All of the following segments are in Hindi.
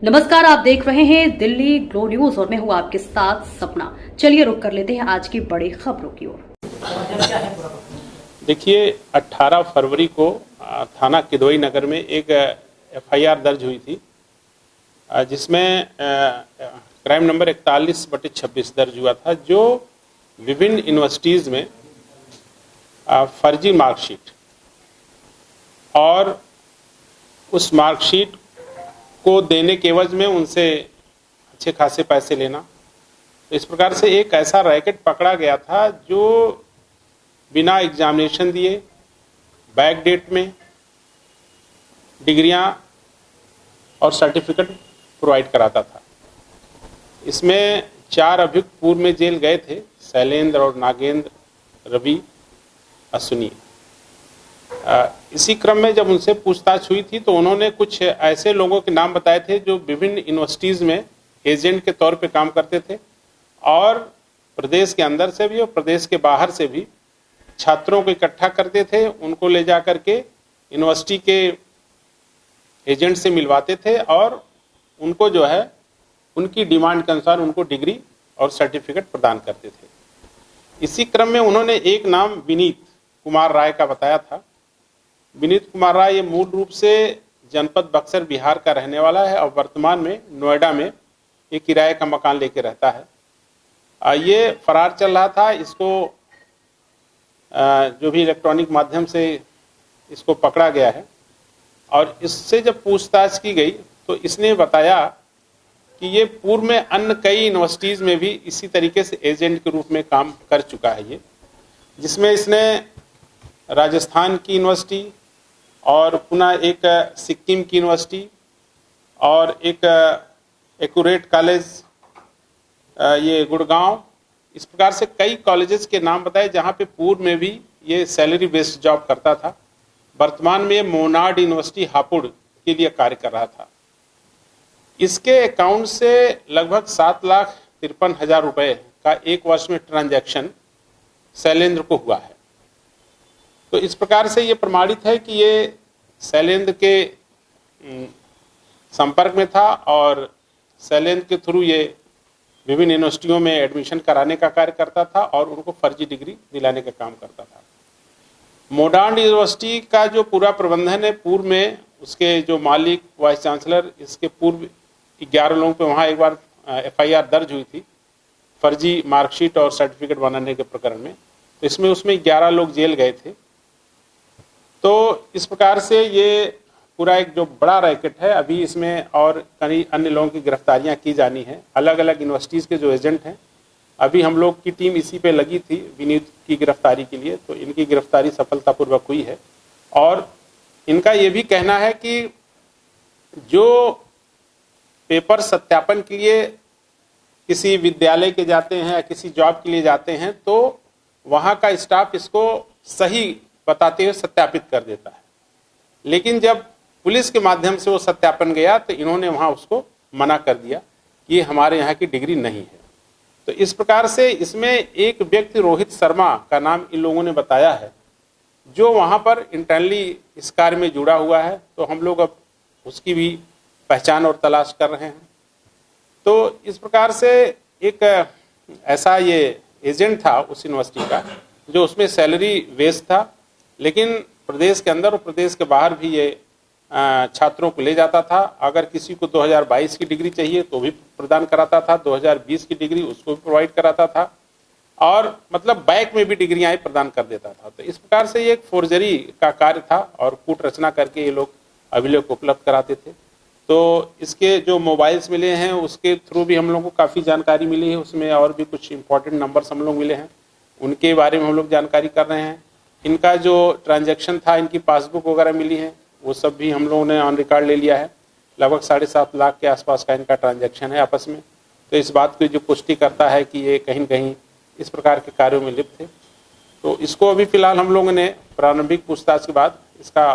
नमस्कार, आप देख रहे हैं दिल्ली ग्लो न्यूज और मैं हूं आपके साथ सपना। चलिए रुक कर लेते हैं आज की बड़ी खबरों की ओर। देखिए 18 फरवरी को थाना किदवई नगर में एक एफआईआर दर्ज हुई थी, जिसमें क्राइम नंबर 41/26 दर्ज हुआ था, जो विभिन्न यूनिवर्सिटीज में फर्जी मार्कशीट और उस मार्कशीट को देने के एवज में उनसे अच्छे खासे पैसे लेना। तो इस प्रकार से एक ऐसा रैकेट पकड़ा गया था जो बिना एग्जामिनेशन दिए बैक डेट में डिग्रियां और सर्टिफिकेट प्रोवाइड कराता था। इसमें 4 अभियुक्त पूर्व में जेल गए थे, शैलेंद्र और नागेंद्र, रवि, अश्विनी। इसी क्रम में जब उनसे पूछताछ हुई थी तो उन्होंने कुछ ऐसे लोगों के नाम बताए थे जो विभिन्न यूनिवर्सिटीज में एजेंट के तौर पे काम करते थे और प्रदेश के अंदर से भी और प्रदेश के बाहर से भी छात्रों को इकट्ठा करते थे, उनको ले जा करके यूनिवर्सिटी के एजेंट से मिलवाते थे और उनको जो है उनकी डिमांड के अनुसार उनको डिग्री और सर्टिफिकेट प्रदान करते थे। इसी क्रम में उन्होंने एक नाम विनीत कुमार राय का बताया था। विनीत कुमार राय ये मूल रूप से जनपद बक्सर बिहार का रहने वाला है और वर्तमान में नोएडा में एक किराए का मकान लेके रहता है। ये फरार चल रहा था। इसको जो भी इलेक्ट्रॉनिक माध्यम से इसको पकड़ा गया है और इससे जब पूछताछ की गई तो इसने बताया कि ये पूर्व में अन्य कई यूनिवर्सिटीज में भी इसी तरीके से एजेंट के रूप में काम कर चुका है, ये जिसमें इसने राजस्थान की यूनिवर्सिटी और पुनः एक सिक्किम की यूनिवर्सिटी और एक एक्यूरेट कॉलेज ये गुड़गांव, इस प्रकार से कई कॉलेजेस के नाम बताए जहां पे पूर्व में भी ये सैलरी बेस्ड जॉब करता था। वर्तमान में ये मोनार्ड यूनिवर्सिटी हापुड़ के लिए कार्य कर रहा था। इसके अकाउंट से लगभग 7,53,000 रुपए का एक वर्ष में ट्रांजैक्शन शैलेंद्र को हुआ है। तो इस प्रकार से ये प्रमाणित है कि ये शैलेंद्र के संपर्क में था और शैलेंद्र के थ्रू ये विभिन्न यूनिवर्सिटियों में एडमिशन कराने का कार्य करता था और उनको फर्जी डिग्री दिलाने का काम करता था। मोनार्ड यूनिवर्सिटी का जो पूरा प्रबंधन है, पूर्व में उसके जो मालिक, वाइस चांसलर, इसके पूर्व 11 लोगों पे वहाँ एक बार एफआईआर दर्ज हुई थी फर्जी मार्कशीट और सर्टिफिकेट बनाने के प्रकरण में। तो इसमें उसमें 11 लोग जेल गए थे। तो इस प्रकार से ये पूरा एक जो बड़ा रैकेट है, अभी इसमें और कई अन्य लोगों की गिरफ्तारियां की जानी है। अलग अलग यूनिवर्सिटीज़ के जो एजेंट हैं, अभी हम लोग की टीम इसी पे लगी थी विनीत की गिरफ्तारी के लिए। तो इनकी गिरफ्तारी सफलतापूर्वक हुई है और इनका ये भी कहना है कि जो पेपर सत्यापन के लिए किसी विद्यालय के जाते हैं या किसी जॉब के लिए जाते हैं तो वहाँ का स्टाफ इसको सही बताते हुए सत्यापित कर देता है, लेकिन जब पुलिस के माध्यम से वो सत्यापन गया तो इन्होंने वहाँ उसको मना कर दिया कि ये हमारे यहाँ की डिग्री नहीं है। तो इस प्रकार से इसमें एक व्यक्ति रोहित शर्मा का नाम इन लोगों ने बताया है जो वहाँ पर इंटरनली इस कार्य में जुड़ा हुआ है। तो हम लोग अब उसकी भी पहचान और तलाश कर रहे हैं। तो इस प्रकार से एक ऐसा ये एजेंट था उस यूनिवर्सिटी का जो उसमें सैलरी बेस्ड था, लेकिन प्रदेश के अंदर और प्रदेश के बाहर भी ये छात्रों को ले जाता था। अगर किसी को 2022 की डिग्री चाहिए तो भी प्रदान कराता था, 2020 की डिग्री उसको भी प्रोवाइड कराता था और मतलब बैक में भी डिग्रियां प्रदान कर देता था। तो इस प्रकार से ये एक फोर्जरी का कार्य था और कूट रचना करके ये लोग अभिलेख उपलब्ध कराते थे। तो इसके जो मोबाइल्स मिले हैं उसके थ्रू भी हम लोग को काफ़ी जानकारी मिली है। उसमें और भी कुछ इंपॉर्टेंट नंबर्स हम लोग मिले हैं, उनके बारे में हम लोग जानकारी कर रहे हैं। इनका जो ट्रांजैक्शन था, इनकी पासबुक वगैरह मिली है, वो सब भी हम लोगों ने ऑन रिकॉर्ड ले लिया है। लगभग 7.5 लाख के आसपास का इनका ट्रांजैक्शन है आपस में। तो इस बात की जो पुष्टि करता है कि ये कहीं न कहीं इस प्रकार के कार्यों में लिप्त थे। तो इसको अभी फिलहाल हम लोगों ने प्रारंभिक पूछताछ के बाद इसका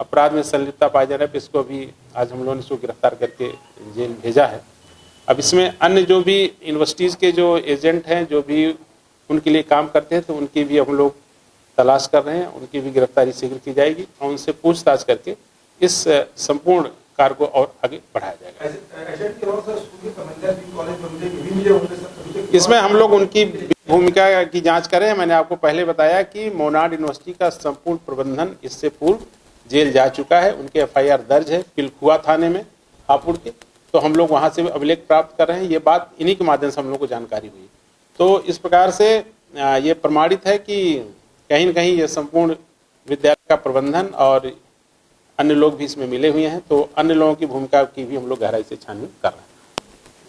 अपराध में संलिप्तता पाया जा रहा है। इसको अभी आज हम लोगों ने इसको गिरफ्तार करके जेल भेजा है। अब इसमें अन्य जो भी यूनिवर्सिटीज़ के जो एजेंट हैं, जो भी उनके लिए काम करते हैं, तो उनकी भी हम लोग तलाश कर रहे हैं। उनकी भी गिरफ्तारी शीघ्र की जाएगी और उनसे पूछताछ करके इस संपूर्ण कार्य को और आगे बढ़ाया जाएगा। इसमें हम लोग उनकी भूमिका की जांच करें। मैंने आपको पहले बताया कि मोनार्ड यूनिवर्सिटी का संपूर्ण प्रबंधन इससे पूर्व जेल जा चुका है। उनके एफआईआर दर्ज है पिलखुआ थाने में हापुड़ के, तो हम लोग वहां से अभिलेख प्राप्त कर रहे हैं। ये बात इन्हीं के माध्यम से हम लोग को जानकारी हुई। तो इस प्रकार से ये प्रमाणित है कि कहीं न कहीं ये संपूर्ण विद्यालय का प्रबंधन और अन्य लोग भी इसमें मिले हुए हैं। तो अन्य लोगों की भूमिका की भी हम लोग गहराई से छानबीन कर रहे हैं।